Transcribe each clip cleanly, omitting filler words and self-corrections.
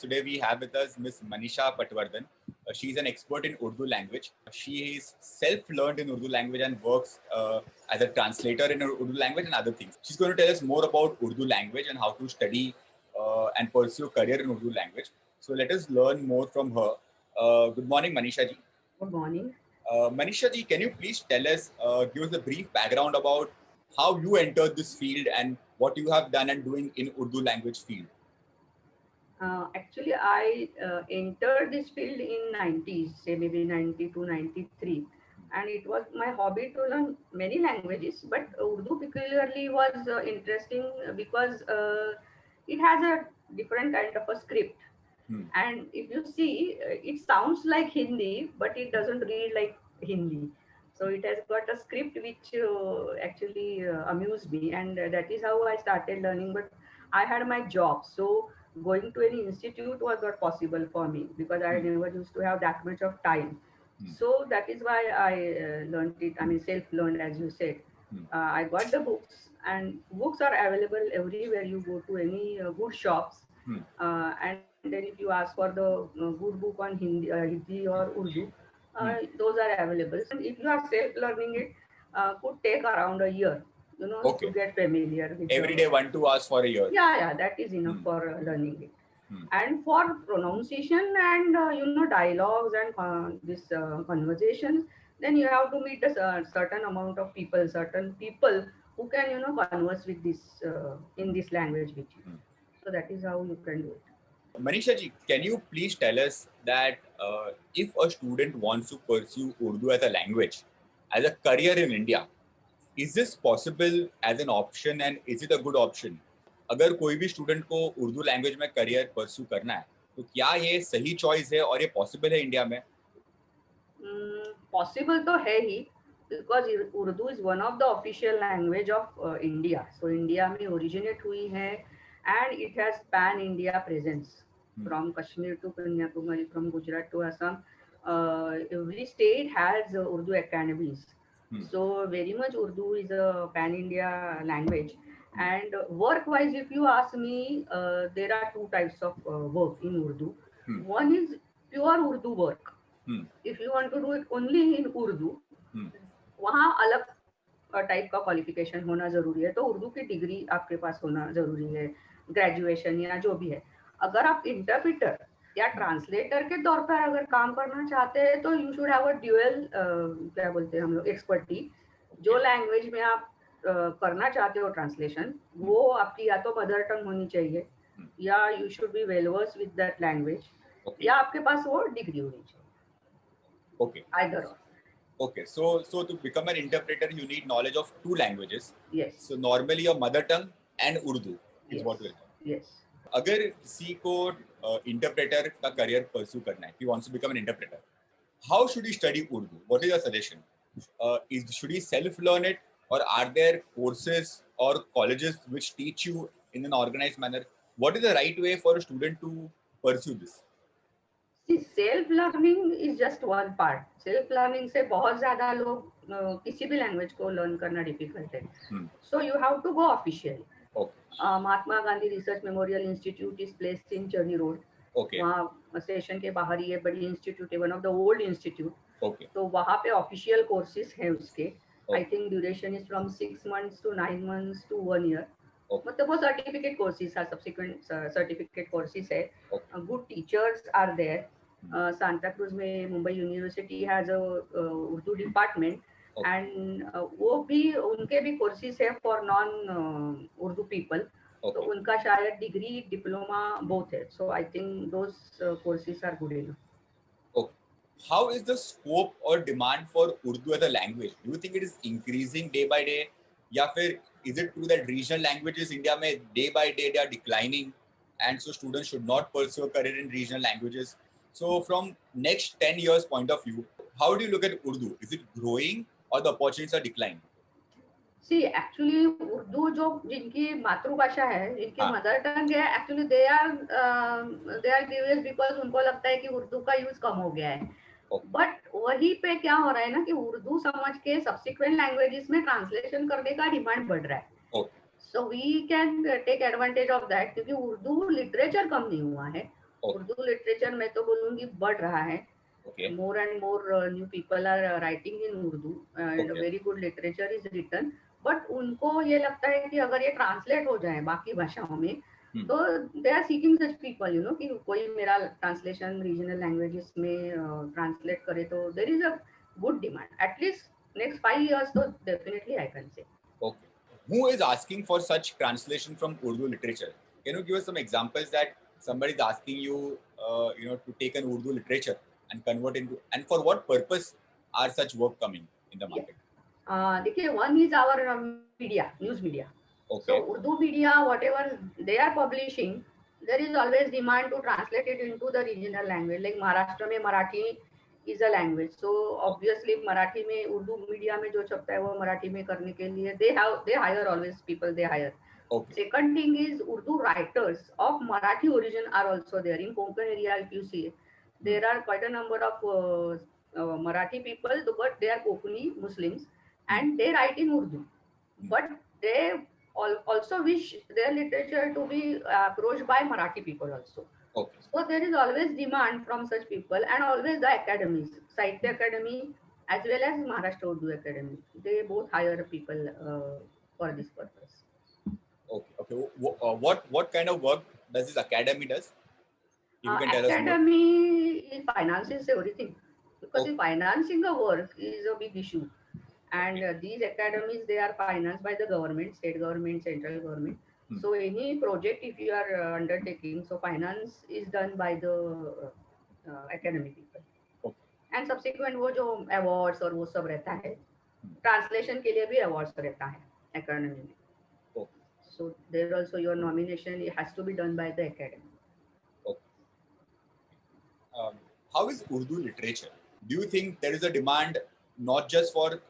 Today we have with us Miss Manisha Patwardhan. She's an expert in Urdu language. She is self-learned in Urdu language and works as a translator in Urdu language and other things. She's going to tell us more about Urdu language and how to study and pursue a career in Urdu language. So let us learn more from her. Good morning, Manisha ji. Good morning. Manisha ji, can you please tell us, give us a brief background about how you entered this field and what you have done and doing in Urdu language field? Actually, I entered this field in 90s, say maybe 92, 93. And it was my hobby to learn many languages, but Urdu peculiarly was interesting because it has a different kind of a script. And if you see, it sounds like Hindi, but it doesn't read like Hindi. So it has got a script which actually amused me, and that is how I started learning. But I had my job, so going to any institute was not possible for me because I never used to have that much of time. So that is why I learned it. I mean, self-learned, as you said. I got the books, and books are available everywhere. You go to any good shops, and then if you ask for the good book on Hindi or Urdu, those are available. And if you are self-learning it, could take around a year, to Okay. get familiar with Every day 1-2 hours for a year. Yeah, that is enough for learning it. And for pronunciation and dialogues and this conversations, then you have to meet a certain amount of people, certain people who can converse with this in this language with you. So that is how you can do it. Manisha ji, can you please tell us that if a student wants to pursue Urdu as a language, as a career in India, is this possible as an option and is it a good option? अगर कोई भी student को Urdu language में career pursue करना है तो क्या ये सही चॉइस है और ये पॉसिबल है इंडिया में? Possible तो है ही because Urdu is one of the official language of India. So India में originate हुई है and it has pan India presence from Kashmir to Kanyakumari, from Gujarat to Assam. Every state has Urdu academies. So very much Urdu is a pan India language. And work wise, if you ask me, there are two types of work in Urdu. One is pure Urdu work. If you want to do it only in Urdu, वहाँ अलग type का qualification होना जरूरी है. तो उर्दू की degree आपके पास होना जरूरी है, ग्रेजुएशन या जो भी है. अगर आप इंटरप्रेटर या ट्रांसलेटर के तौर पर अगर काम करना चाहते हैं तो you should have a dual, क्या बोलते हैं हम लोग, एक्सपर्टी. जो लैंग्वेज में आप करना चाहते हो ट्रांसलेशन, वो आपकी या तो मदर टंग होनी चाहिए या you should be well versed with that language, या आपके पास वो डिग्री होनी चाहिए. Okay. Either or. Okay, so to become an interpreter, you need knowledge of two languages. Yes. So normally your mother tongue and Urdu is Yes. what we'll call. Yes. अगर किसी को interpreter का career pursue करना है, he wants to become an interpreter, how should he study Urdu? What is your suggestion? Should he self-learn it, or are there courses or colleges which teach you in an organized manner? What is the right way for a student to pursue this? See, self learning is just one part. Self learning से बहुत ज्यादा लोग किसी भी language को learn करना difficult है. So you have to go official. Mahatma Gandhi research memorial institute is placed in Charni road. वहाँ स्टेशन के बाहर ही है, बड़ी इंस्टीट्यूट है, one of the old institute. तो वहाँ पे ऑफिशियल कोर्सेज हैं उसके. I think duration is from 6 months to 9 months to 1 year. मतलब वो सर्टिफिकेट कोर्सेज है, सब्सिक्वेंट सर्टिफिकेट कोर्सेज है. Good teachers are there. Santa Cruz में Mumbai university has a Urdu department, and वो भी, उनके भी कोर्सेज है फॉर नॉन उर्दू पीपल. तो उनका शायद डिग्री डिप्लोमा बोथ है. So I think those courses are good enough. How is the scope or demand for Urdu as a language? Do you think it is increasing day by day? या फिर is it true that regional languages India में day by day they are declining, and so students should not pursue a career in regional languages? So from next 10 years point of view, how do you look at Urdu? Is it growing or the opportunities are declining? See, actually Urdu जो जिनकी मातृभाषा है, जिनकी mother tongue है, actually they are curious because उनको लगता है कि उर्दू का यूज कम हो गया है. बट वहीं पे क्या हो रहा है ना कि उर्दू समझ के सब्सिक्वेंट लैंग्वेजेस में ट्रांसलेशन करने का डिमांड बढ़ रहा है. So we can take advantage of that, क्योंकि उर्दू लिटरेचर कम नहीं हुआ है, Okay. उर्दू लिटरेचर मैं तो बोलूँगी बढ़ रहा है. Okay. More and more new people are writing in Urdu and Okay. very good literature is written. But उनको ये लगता है कि अगर ये ट्रांसलेट हो जाए बाकी भाषाओं में तो they are seeking such people you know कि कोई मेरा ट्रांसलेशन रीजनल लैंग्वेजेस में ट्रांसलेट करे तो there is a good demand at least next 5 years तो definitely I can say. Okay. Who is asking for such translation from Urdu literature? Can you give us some examples that somebody is asking you, to take an Urdu literature and convert into, and for what purpose are such work coming in the market? देखिए one is our media news media. So Okay. Urdu media, whatever they are publishing, there is always demand to translate it into the regional language. Like Maharashtra में Marathi is a language, so obviously Marathi में Urdu media में जो छपता है वो मराठी में करने के लिए they hire always people they hire. Okay. Second thing is Urdu writers of Marathi origin are also there in Konkan area. If you see, there are quite a number of Marathi people, but they are Konkani Muslims and they write in Urdu. But they also wish their literature to be approached by Marathi people also. Okay. So there is always demand from such people and always the academies, Sahitya Academy as well as Maharashtra Urdu Academy. They both hire people for this purpose. Okay. Okay. What kind of work does this academy does? If you can tell us more. Academy finances everything because Okay. financing the work is a big issue. And these academies, they are financed by the government, state government, central government. So any project if you are undertaking, so finance is done by the academy people. Okay. And subsequent वो जो awards और वो सब रहता है, translation के लिए भी awards रहता है academy में. Okay. So there also your nomination it has to be done by the academy. How is Urdu literature? Do you think there is a demand not just for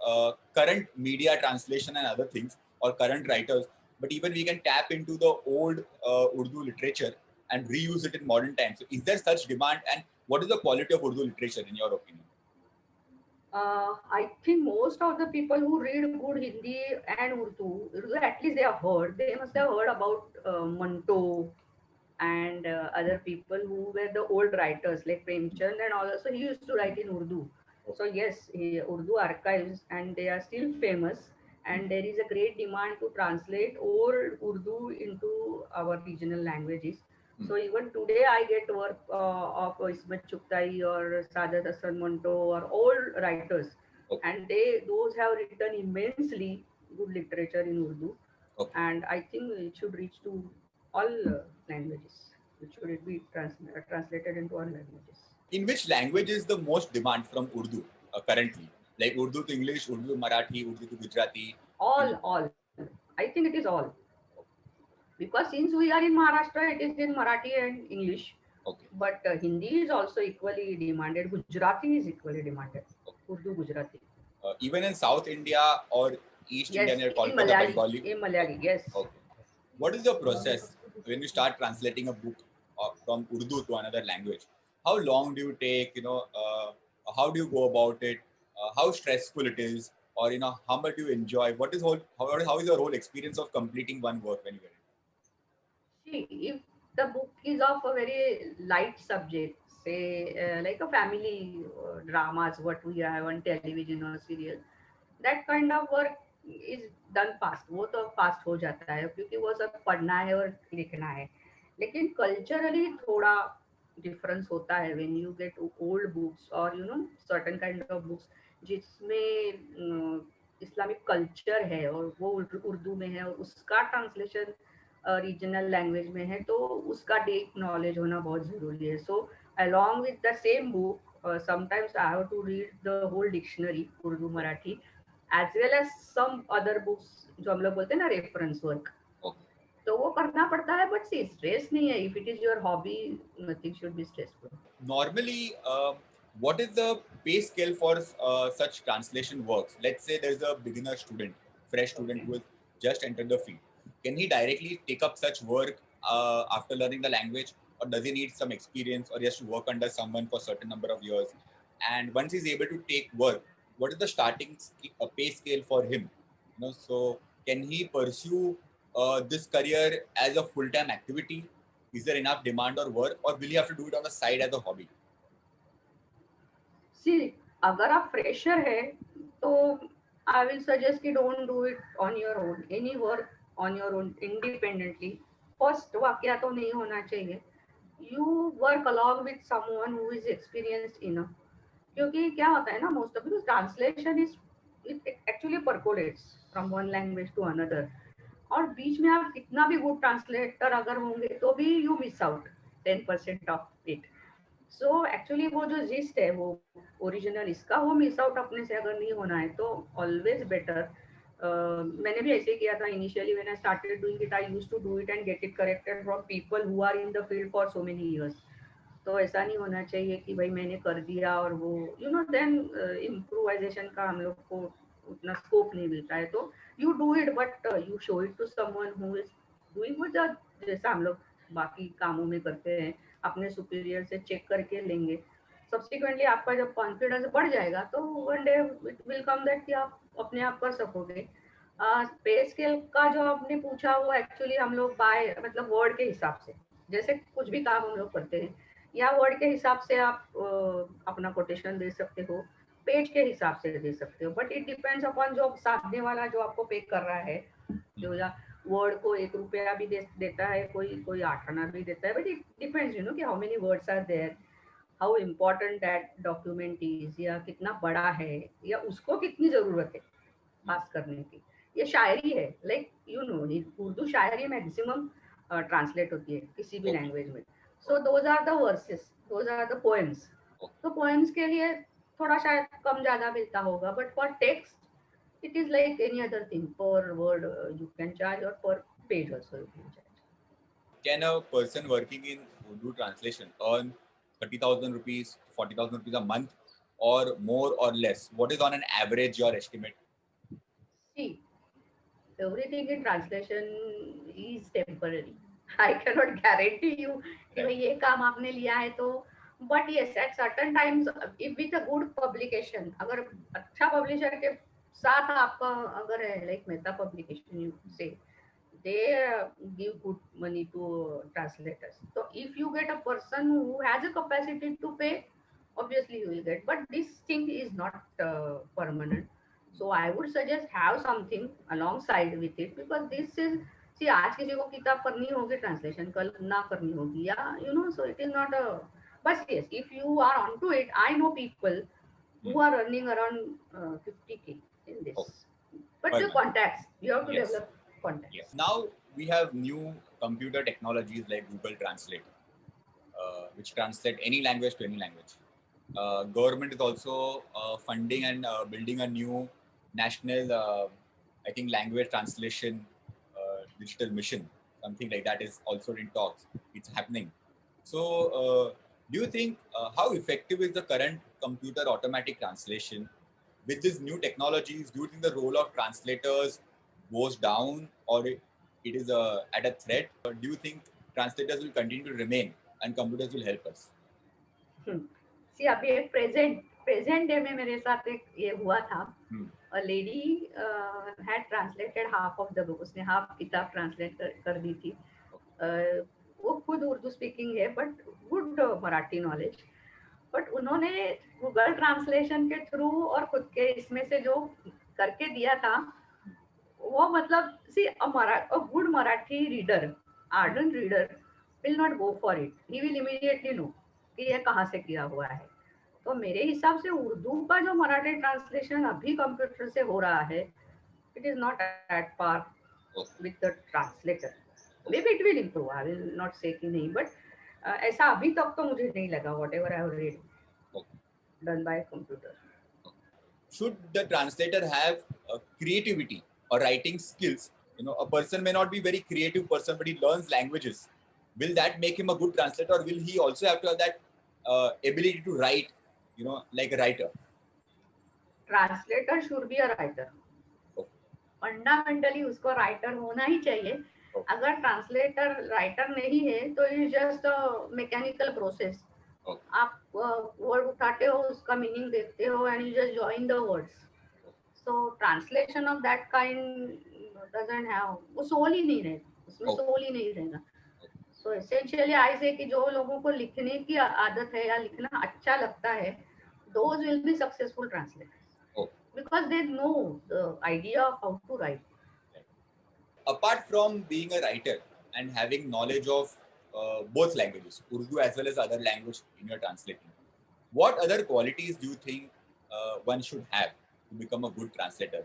current media translation and other things or current writers, but even we can tap into the old Urdu literature and reuse it in modern times? So is there such demand, and what is the quality of Urdu literature in your opinion? I think most of the people who read good Hindi and Urdu, at least they must have heard about Manto and other people who were the old writers like Premchand and all. So he used to write in Urdu. So yes, Urdu archives and they are still famous and there is a great demand to translate old Urdu into our regional languages. So even today I get work of Ismat Chugtai or Sadat Hasan Manto or old writers and those have written immensely good literature in Urdu. And I think it should reach to all languages. It should be translated into all languages. In which language is the most demand from Urdu currently? Like Urdu to English, Urdu to Marathi, Urdu to Gujarati? All. I think it is all. Because since we are in Maharashtra, it is in Marathi and English. Okay. But Hindi is also equally demanded. Gujarati is equally demanded. Urdu, Gujarati. Even in South India or East yes, India, in Malayali. In Malayali, yes. Okay. What is the process when you start translating a book from Urdu to another language? How long do you take? How do you go about it? How stressful it is, or how much do you enjoy? How is your whole experience of completing one work when you get it? See, if the book is of a very light subject, say like a family dramas, what we have on television or serial, that kind of work is done fast. वो तो fast हो जाता है क्योंकि वो सब पढ़ना है और लिखना है. लेकिन culturally थोड़ा difference होता है when you get old books or certain kind of books जिसमें इस्लामिक कल्चर है और वो उर्दू में है और उसका ट्रांसलेशन रीजनल लैंग्वेज में है तो उसका डीप नॉलेज होना बहुत जरूरी है. सो along with the same book sometimes I have to read the whole dictionary Urdu Marathi as well as some other books जो हम लोग बोलते हैं ना रेफरेंस वर्क. तो वो करना पड़ता है बट सी स्ट्रेस नहीं है. If it is your hobby nothing should be stressful. Normally, what is the pay scale for such translation works? Let's say there's a beginner student, fresh student who has just entered the field. Can he directly take up such work after learning the language, or does he need some experience, or he has to work under someone for a certain number of years? And once he's able to take work, what is the starting pay scale for him? So can he pursue this career as a full-time activity, Is there enough demand or work, or will you have to do it on the side as a hobby? See, अगर आप fresher है, तो I will suggest कि don't do it on your own. Any work on your own independently. First वाक्या तो नहीं होना चाहिए. You work along with someone who is experienced enough. क्योंकि क्या होता है ना, most of because translation is it actually percolates from one language to another. और बीच में आप कितना भी गुड ट्रांसलेटर अगर होंगे तो भी you miss out 10% of it. So actually वो जो जिस्ट है वो ओरिजिनल इसका वो मिस आउट अपने से अगर नहीं होना है तो ऑलवेज बेटर. मैंने भी ऐसे किया था initially when I started doing it. I used to do it and get it corrected from people who are in the field for so many years. तो ऐसा नहीं होना चाहिए कि भाई मैंने कर दिया और वो यू नो देन इम्प्रोवाइजेशन का हम लोग को उतना स्कोप नहीं मिलता है. तो you do it but you show it to someone who is doing वो जैसा हम लोग बाकी कामों में करते हैं अपने सुपीरियर से चेक करके लेंगे. सब्सिक्वेंटली आपका जब कॉन्फिडेंस बढ़ जाएगा तो one day it will come that कि आप अपने आप कर सकोगे. पे स्केल का जो आपने पूछा वो एक्चुअली हम लोग बाय मतलब वर्ड के हिसाब से जैसे कुछ भी काम हम लोग करते हैं या वर्ड के हिसाब से आप अपना कोटेशन दे सकते हो, पेज के हिसाब से दे सकते हो. बट इट डिपेंड्स अपॉन जो सामने वाला जो आपको पे कर रहा है, जो या वर्ड को 1 रुपया भी देता है, कोई 8 आना भी देता है. But it depends you know कि how many words are there, how important that document is, या कितना बड़ा है, या उसको कितनी जरूरत है पास करने की. ये शायरी है लाइक यू नो उर्दू शायरी मैक्सिमम ट्रांसलेट होती है किसी भी लैंग्वेज में. So those are the verses, those are the poems. तो पोएम्स के लिए थोड़ा शायद कम ज्यादा मिलता होगा. But for text it is like any other thing. पर वर्ड यू कैन चार्ज और पर page also you can charge. Can a person working in Urdu translation earn 30,000 rupees, 40,000 rupees a month, or more or less? What is on an average your estimate? See, everything in translation is temporary. I cannot guarantee you कि भाई ये काम आपने लिया है तो. But yes, at certain times, if with a good publication, अगर अच्छा publisher के साथ आपका अगर है like Mehta publication you say, they give good money to translators. So if you get a person who has a capacity to pay, obviously you will get. But this thing is not permanent. So I would suggest have something alongside with it because this is see आज किसी को किताब करनी होगी translation कल ना करनी होगी या you know so it is not a. But yes, if you are onto it, I know people who are earning around 50K in this. But the contacts you have to develop contacts. Yes. Now we have new computer technologies like Google Translate, which translate any language to any language. Government is also funding and building a new national, I think, language translation digital mission. Something like that is also in talks. It's happening. So, do you think how effective is the current computer automatic translation with these new technologies? Do you think the role of translators goes down, or it is at a threat? Or do you think translators will continue to remain and computers will help us? See, अभी एक present day में मेरे साथ एक ये हुआ था. A lady had translated half of the book. उसने half किताब translate कर दी थी. वो खुद उर्दू स्पीकिंग है but good Marathi knowledge. But उन्होंने गूगल ट्रांसलेशन के थ्रू और खुद के इसमें से जो करके दिया था वो मतलब सी a good Marathi reader, ardent reader will not go for it. He will immediately know कि ये कहाँ से किया हुआ है. तो मेरे हिसाब से उर्दू का जो मराठी ट्रांसलेशन अभी कंप्यूटर से हो रहा है it is not at par with the translator. Maybe it will improve. I will not say कि नहीं, but ऐसा अभी तक तो मुझे नहीं लगा. Whatever I have read done by computer. Should the translator have creativity or writing skills? You know, a person may not be very creative person, but he learns languages. Will that make him a good translator, or will he also have to have that ability to write, you know, like a writer? Translator should be a writer. Fundamentally उसको writer होना ही चाहिए. अगर translator writer नहीं है तो it just mechanical process. आप word उठाते हो, उसका मीनिंग देखते हो and you just join the words. So translation of that kind doesn't have, वो सोल ही नहीं रहेगा उसमें, सोल ही नहीं रहेगा. सो एसेंशियली आई से कि जो लोगों को लिखने की आदत है या लिखना अच्छा लगता है, those will be successful translators. Oh. Because they know the idea of how to write. Apart from being a writer and having knowledge of both languages, Urdu as well as other language in your translating, what other qualities do you think one should have to become a good translator?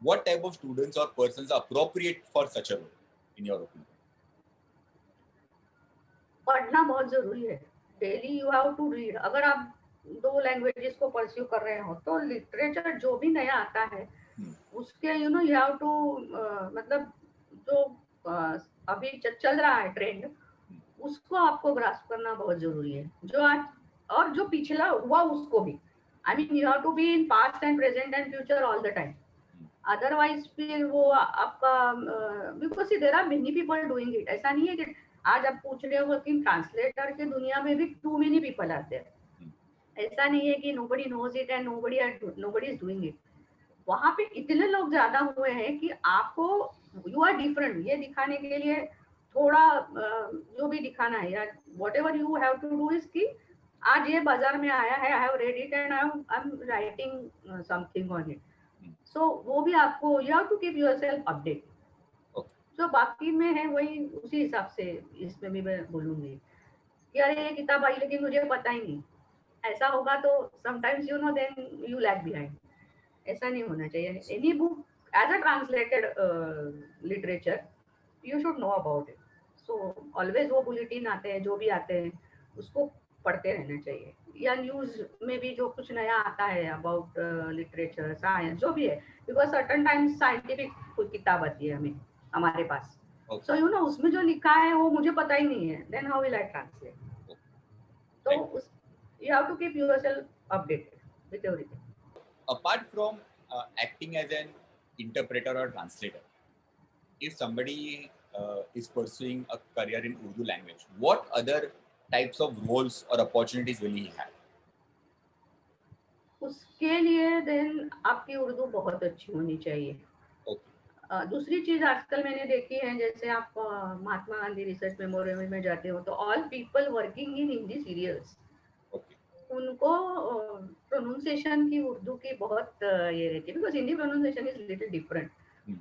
What type of students or persons are appropriate for such a role, in your opinion? पढ़ना बहुत जरूरी है. Daily you have to read. अगर आप 2 languages को pursue कर रहे हो तो लिटरेचर जो भी नया आता है उसके you know you have to मतलब जो अभी चल रहा है ट्रेंड उसको आपको ग्रास्प करना बहुत जरूरी है. जो आज और जो पिछला हुआ उसको भी. I mean you have to be in past and present and future all the time. Otherwise फिर वो आपका because there are many people doing it. ऐसा नहीं है कि आज आप पूछ रहे हो कि ट्रांसलेटर की दुनिया में भी टू मेनी पीपल आते हैं. ऐसा नहीं है कि nobody knows it and nobody is doing it. वहां पे इतने लोग ज्यादा हुए हैं कि आपको यू आर डिफरेंट ये दिखाने के लिए थोड़ा जो भी दिखाना है या whatever you have to do is कि आज ये बाजार में आया है, I have read it and I am writing something on it. So वो भी आपको you have to keep yourself update. जो बाकी में है वही उसी हिसाब से इसमें भी मैं बोलूंगी कि अरे ये किताब आई लेकिन मुझे पता ही नहीं. ऐसा होगा तो sometimes you know then you lag behind. ऐसा नहीं होना चाहिए. Any book as a translated literature you should know about it. So always वो बुलेटिन आते हैं जो भी आते हैं उसको पढ़ते रहना चाहिए. या न्यूज में भी जो कुछ नया आता है अबाउट लिटरेचर साइंस जो भी है बिकॉज सर्टन टाइम्स साइंटिफिक कोई किताब आती है हमारे पास. सो यू नो उसमें जो लिखा है वो मुझे पता ही नहीं है. Then how will I translate. तो you have to keep yourself updated with everything. Apart from acting as an interpreter or translator, if somebody is pursuing a career in Urdu language, what other types of roles or opportunities will he have? उसके लिए then आपकी उर्दू बहुत अच्छी होनी चाहिए. दूसरी चीज आजकल मैंने देखी है जैसे आप महात्मा गांधी रिसर्च मेमोरियल में जाते हो तो all people working in Hindi serials उनको प्रोनाउंसिएशन की उर्दू की बहुत ये रहती है because Hindi pronunciation is little different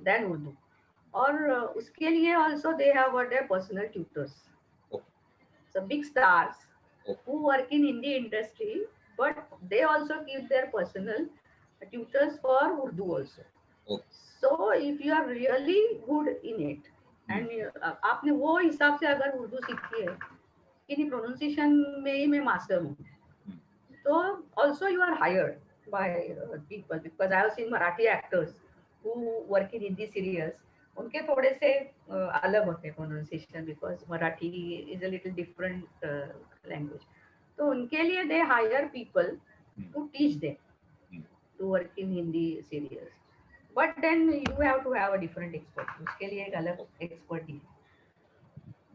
than Urdu. और उसके लिए also they have got their personal tutors. So big stars who work in Hindi industry but they also keep their personal tutors for Urdu also. So if you are really good in it and आपने वो हिसाब से अगर उर्दू सीखी है कि नहीं pronunciation में ही मैं मास्टर हूँ तो also you are hired by people because I have seen Marathi actors who work in Hindi serials. उनके थोड़े से अलग होते हैं pronunciation because Marathi is a little different language. तो उनके लिए they hire people to teach them to work in Hindi serials. But then you have to have a different expert. उसके लिए एक अलग एक्सपर्ट है.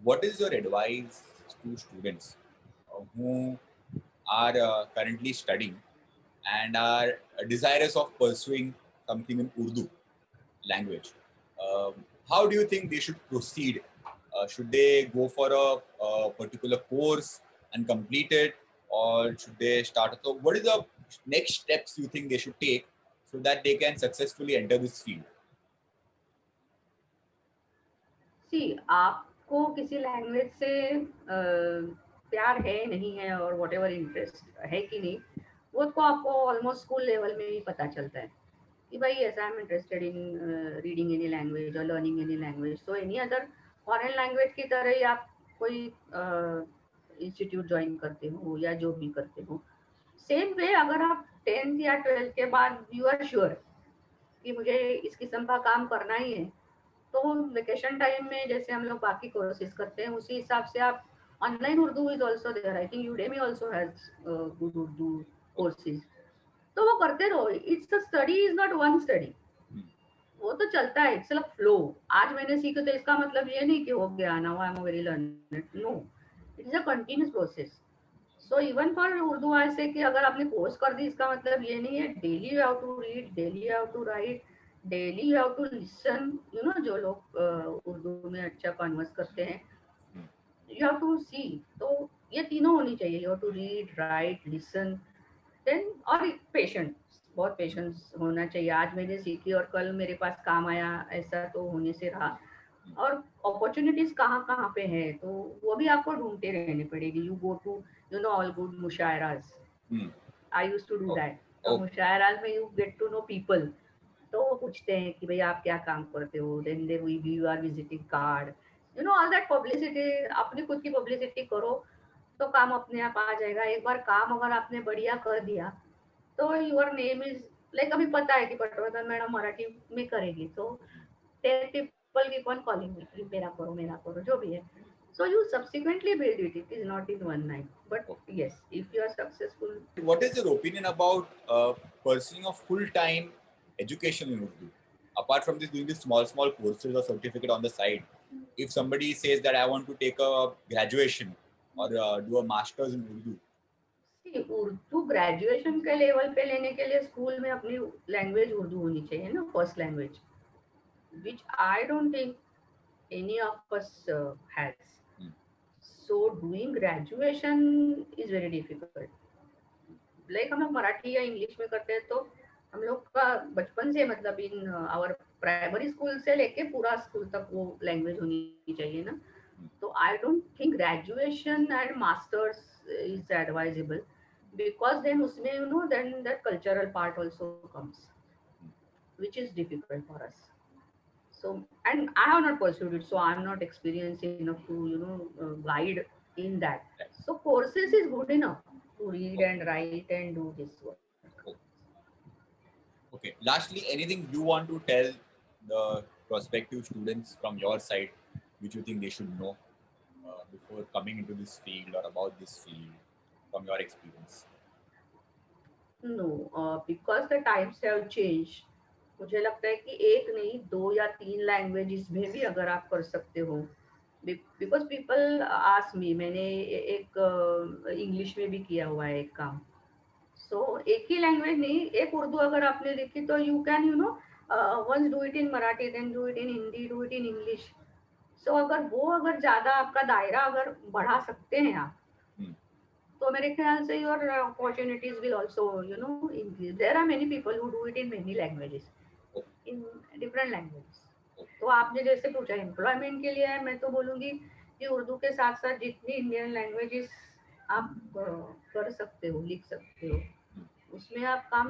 What is your advice to students who are currently studying and are desirous of pursuing something in Urdu language? How do you think they should proceed? Should they go for a particular course and complete it, or should they start? So, what is the next steps you think they should take so that they can successfully enter this field? See, आपको किसी language से प्यार है नहीं है और what ever interest है कि नहीं वो तो आपको ऑलमोस्ट स्कूल लेवल में ही पता चलता है कि भाई ऐसा I am interested in reading any language और learning any language. So any other foreign language की तरह ही आप कोई इंस्टीट्यूट ज्वाइन करते हो या जो भी करते हो सेम वे अगर आप 10th या 12th के बाद यू आर श्योर कि मुझे इस किस्म का काम करना ही है तो वेकेशन टाइम में जैसे हम लोग बाकी कोर्सेज करते हैं उसी हिसाब से आप online Urdu is also there. I think Udemy also has good Urdu courses. तो वो करते रहो. It's a study is not one study. वो तो चलता है. It's a flow. आज मैंने सीखा तो इसका मतलब ये नहीं कि हो गया now I am very learned. No, it is a continuous process. So even for Urdu ऐसे कि अगर आपने कोर्स कर दी इसका मतलब ये नहीं है daily you have to read, daily you have to write, daily you have to listen. You know जो लोग उर्दू में अच्छा कन्वर्स करते हैं यू हैव टू सी, तो ये तीनों होनी चाहिए, you have to read, write, listen, then और पेशेंट, बहुत पेशेंस होना चाहिए। आज मैंने सीखी और कल मेरे पास काम आया, ऐसा तो होने से रहा। और अपॉर्चुनिटीज कहाँ कहाँ पे है, तो वो भी आपको ढूंढते रहनी पड़ेगी। You go to all good मुशायराज, Hmm. I use to do Okay. That. तो Okay. मुशायराज में you get to know people, तो वो पूछते हैं कि भाई आप क्या काम करते हो, then they we give your visiting card, all that publicity. अपनी खुद की पब्लिसिटी करो तो काम अपने आप आ जाएगा। एक बार काम अगर आपने बढ़िया कर दिया तो योर नेम इज लाइक, अभी पता है कि पटवर्धन मैडम मराठी में करेगी, तो 10 people keep on calling me, मेरा करो, जो भी है। So you subsequently build it. It is not in one night. But Okay. yes, if you are successful. What is your opinion about pursuing a full-time education in Urdu? Apart from this, doing these small courses or certificate on the side, if somebody says that I want to take a graduation or do a master's in Urdu. See, Urdu graduation के level पे लेने के लिए school में अपनी language Urdu होनी चाहिए ना, first language, which I don't think any of us has. So doing graduation is very difficult. Like हम लोग मराठी या इंग्लिश में करते हैं, तो हम लोग का बचपन से मतलब इन आवर प्राइमरी स्कूल से लेके पूरा स्कूल तक वो लैंग्वेज होनी चाहिए ना। तो I don't think graduation and masters is advisable, because then उसमें then that cultural part also comes, which is difficult for us. So, and I have not pursued it, so I'm not experienced enough to guide in that. So courses is good enough to read and write and do this work. Okay. Lastly, anything you want to tell the prospective students from your side, which you think they should know before coming into this field or about this field, from your experience? No, because the times have changed, मुझे लगता है कि एक नहीं, 2 या 3 languages में भी अगर आप कर सकते हो, बिकॉज पीपल आस्क मी, मैंने एक इंग्लिश में भी किया हुआ है एक काम। सो एक ही लैंग्वेज नहीं, एक उर्दू अगर आपने लिखी तो you can once do it in Marathi, then do it in Hindi, do it in English. So अगर ज्यादा आपका दायरा अगर बढ़ा सकते हैं आप, तो मेरे ख्याल से your opportunities will also increase. There are many people who do it in many languages, in different languages. तो आपने जैसे पूछा एम्प्लॉयमेंट के लिए है, मैं तो बोलूंगी कि उर्दू के साथ साथ जितनी इंडियन लैंग्वेजेस आप कर सकते हो, लिख सकते हो, उसमें आप काम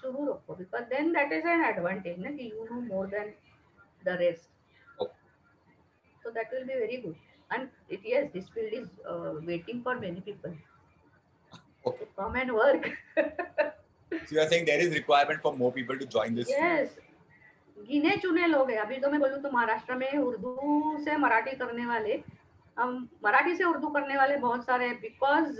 शुरू रखो, because then that is an advantage ना, कि you know more than the rest. So that will be very good. And yes, this field is waiting for many people. Okay. To come and work. So you are saying there is requirement for more people to join this yes. गिने चुने लोग हैं। अभी तो मैं बोलूँ तो महाराष्ट्र में उर्दू से मराठी करने वाले, मराठी से उर्दू करने वाले बहुत सारे हैं, because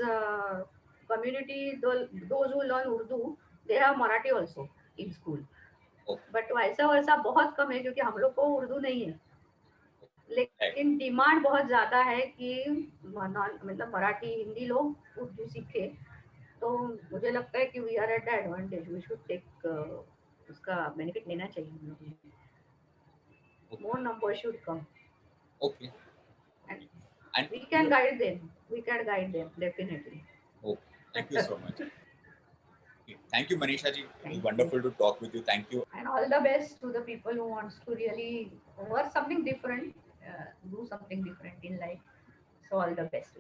community those who learn Urdu, they have Marathi also in school. But वैसा बहुत कम है, क्योंकि हम लोग को उर्दू नहीं है, लेकिन डिमांड बहुत ज्यादा है कि मतलब मराठी हिंदी लोग उर्दू सीखे। तो मुझे लगता है कि we are at the advantage, we should take उसका बेनिफिट लेना चाहिए हम लोगों को। More numbers should come. Okay. And we can guide them. We can guide them definitely. Okay. Thank you so much. Okay. Thank you, Manisha ji. It was wonderful to talk with you. Thank you. And all the best to the people who wants to really work something different, do something different in life. So all the best.